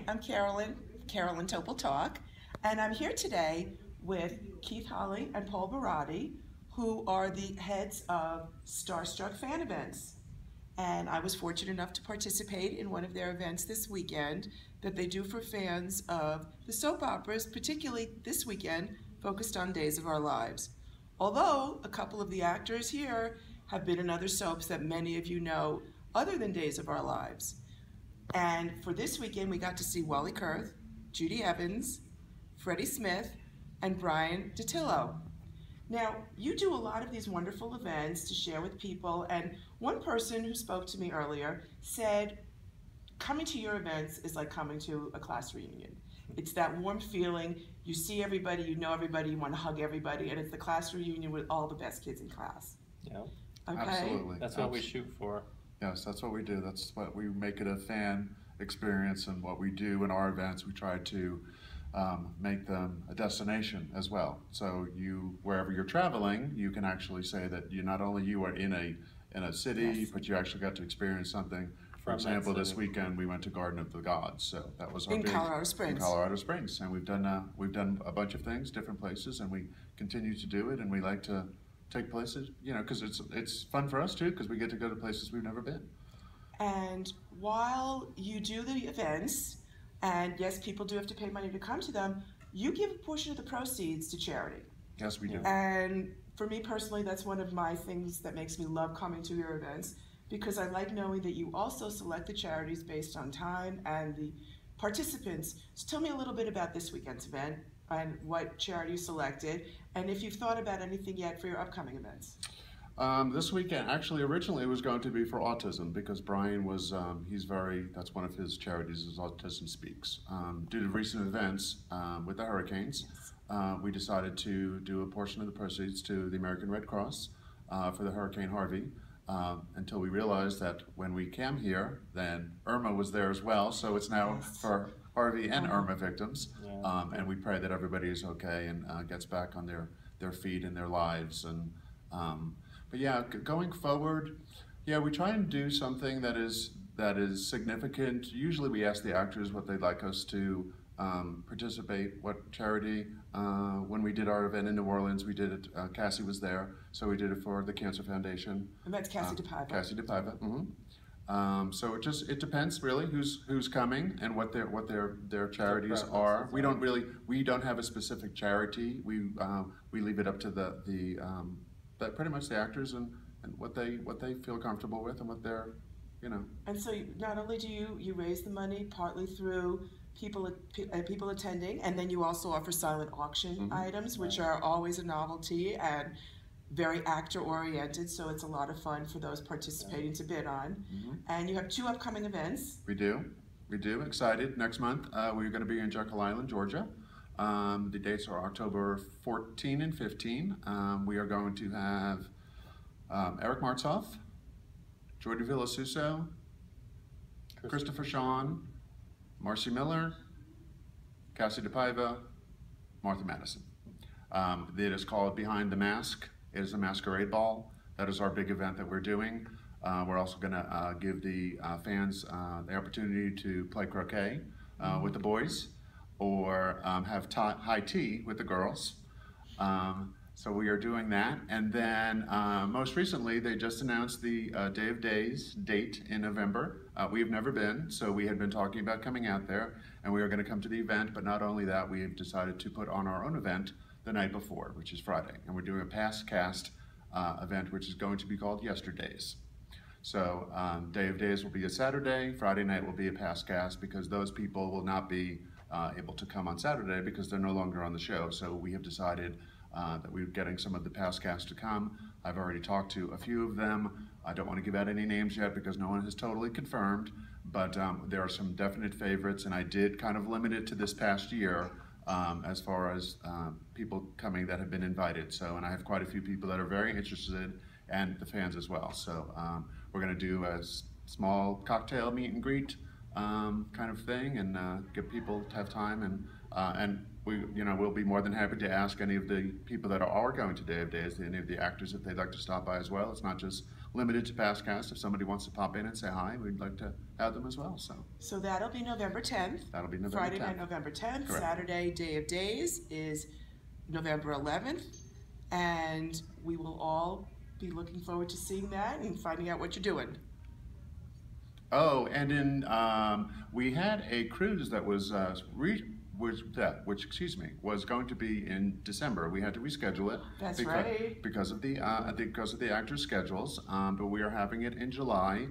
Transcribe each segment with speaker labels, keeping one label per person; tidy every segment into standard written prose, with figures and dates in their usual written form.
Speaker 1: I'm Carolyn Topol Talk, and I'm here today with Keith Holly and Paul Barati, who are the heads of Starstruck Fan Events. And I was fortunate enough to participate in one of their events this weekend that they do for fans of the soap operas, particularly this weekend, focused on Days of Our Lives. Although a couple of the actors here have been in other soaps that many of you know other than Days of Our Lives. And for this weekend, we got to see Wally Kurth, Judy Evans, Freddie Smith, and Brian Dattilo. Now, you do a lot of these wonderful events to share with people, and one person who spoke to me earlier said, coming to your events is like coming to a class reunion. It's that warm feeling, you see everybody, you know everybody, you want to hug everybody, and it's the class reunion with all the best kids in class.
Speaker 2: Yeah.
Speaker 1: Okay?
Speaker 3: Absolutely.
Speaker 2: That's what we shoot for.
Speaker 3: Yes, that's what we do. That's what we make it a fan experience, and what we do in our events, we try to make them a destination as well. So wherever you're traveling, you can actually say that not only you are in a city,
Speaker 1: Yes.
Speaker 3: but you actually got to experience something. For example, this weekend we went to Garden of the Gods, so that was our
Speaker 1: In Colorado Springs.
Speaker 3: In Colorado Springs, and we've done a bunch of things, different places, and we continue to do it, and we like to take places, because it's fun for us too, because we get to go to places we've never been.
Speaker 1: And while you do the events, and yes, people do have to pay money to come to them, you give a portion of the proceeds to charity.
Speaker 3: Yes, we do.
Speaker 1: And for me personally, that's one of my things that makes me love coming to your events, because I like knowing that you also select the charities based on time and the participants. So tell me a little bit about this weekend's event and what charity you selected, and if you've thought about anything yet for your upcoming events.
Speaker 3: This weekend, actually, originally it was going to be for autism, because Brian was, that's one of his charities is Autism Speaks. Due to recent events with the hurricanes, we decided to do a portion of the proceeds to the American Red Cross for the Hurricane Harvey, until we realized that when we came here, then Irma was there as well, so it's now for Harvey and Irma victims, and we pray that everybody is okay and gets back on their feet and their lives. And but yeah, going forward, we try and do something that is significant. Usually we ask the actors what they'd like us to participate, what charity. When we did our event in New Orleans, we did it, Cassie was there, so we did it for the Cancer Foundation.
Speaker 1: And that's Cassie DePaiva.
Speaker 3: Cassie DePaiva, so it depends really who's coming and what their charities are. We don't have a specific charity. We leave it up to pretty much the actors and what they feel comfortable with and what they're,
Speaker 1: And so not only do you raise the money partly through people attending, and then you also offer silent auction items, which are always a novelty and very actor oriented, so it's a lot of fun for those participating to bid on. And you have 2 upcoming events.
Speaker 3: We do, excited. Next month we're going to be in Jekyll Island, Georgia. The dates are October 14 and 15. We are going to have Eric Martsolf, Jordi Villasuso, Christopher Sean, Marcy Miller, Cassie DePaiva, Martha Madison. It is called Behind the Mask. It is a masquerade ball. That is our big event that we're doing. We're also going to give the fans the opportunity to play croquet with the boys, or have high tea with the girls. So we are doing that. And then most recently, they just announced the Day of Days date in November. We have never been, so we had been talking about coming out there, and we are going to come to the event. But not only that, we have decided to put on our own event the night before, which is Friday. And we're doing a past cast event, which is going to be called Yesterdays. So Day of Days will be a Saturday, Friday night will be a past cast, because those people will not be able to come on Saturday because they're no longer on the show. So we have decided that we're getting some of the past cast to come. I've already talked to a few of them. I don't want to give out any names yet because no one has totally confirmed, but there are some definite favorites, and I did kind of limit it to this past year as far as people coming that have been invited. So, and I have quite a few people that are very interested, and the fans as well. So we're going to do a small cocktail meet and greet kind of thing, and get people to have time, and we'll be more than happy to ask any of the people that are going to Day of Days, any of the actors, if they'd like to stop by as well. It's not just limited to past cast. If somebody wants to pop in and say hi, we'd like to have them as well.
Speaker 1: So that'll be November 10th.
Speaker 3: That'll be November
Speaker 1: Friday
Speaker 3: 10th.
Speaker 1: night, November 10th.
Speaker 3: Correct.
Speaker 1: Saturday, Day of Days, is November 11th. And we will all be looking forward to seeing that and finding out what you're doing.
Speaker 3: Oh, and in we had a cruise that was was going to be in December. We had to reschedule it.
Speaker 1: That's right.
Speaker 3: Because of the actors' schedules. But we are having it in July,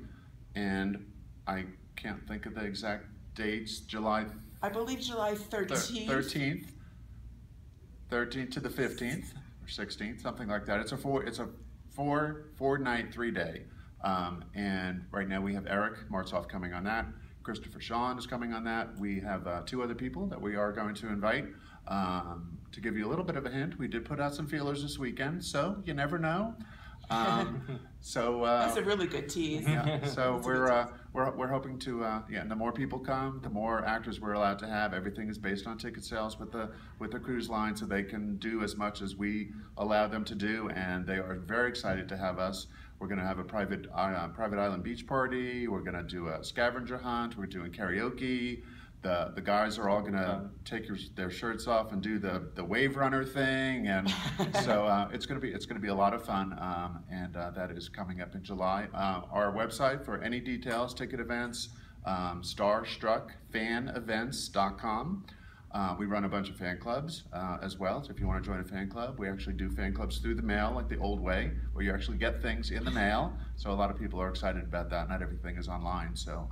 Speaker 3: and I can't think of the exact dates.
Speaker 1: I believe July 13th.
Speaker 3: 13th to the 15th or 16th, something like that. It's a four night, 3-day. And right now we have Eric Martsolf coming on that. Christopher Sean is coming on that. We have 2 other people that we are going to invite. To give you a little bit of a hint, we did put out some feelers this weekend, so you never know.
Speaker 1: That's a really good tease.
Speaker 3: Yeah, so we're hoping to and the more people come, the more actors we're allowed to have. Everything is based on ticket sales with the cruise line, so they can do as much as we allow them to do, and they are very excited to have us. We're going to have a private island beach party. We're going to do a scavenger hunt. We're doing karaoke. The guys are all going to take their shirts off and do the wave runner thing, and so it's going to be a lot of fun. And that is coming up in July. Our website for any details, ticket events, starstruckfanevents.com. We run a bunch of fan clubs as well, so if you want to join a fan club, we actually do fan clubs through the mail, like the old way, where you actually get things in the mail. So a lot of people are excited about that. Not everything is online, so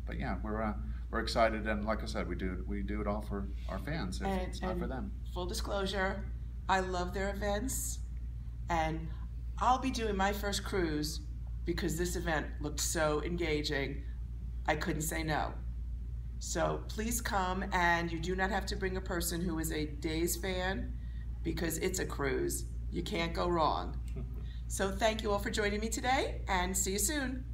Speaker 3: but yeah, we're excited, and like I said, we do it all for our fans. If it's not for them.
Speaker 1: Full disclosure, I love their events, and I'll be doing my first cruise because this event looked so engaging. I couldn't say no. So please come, and you do not have to bring a person who is a Days fan because it's a cruise. You can't go wrong. So thank you all for joining me today, and see you soon.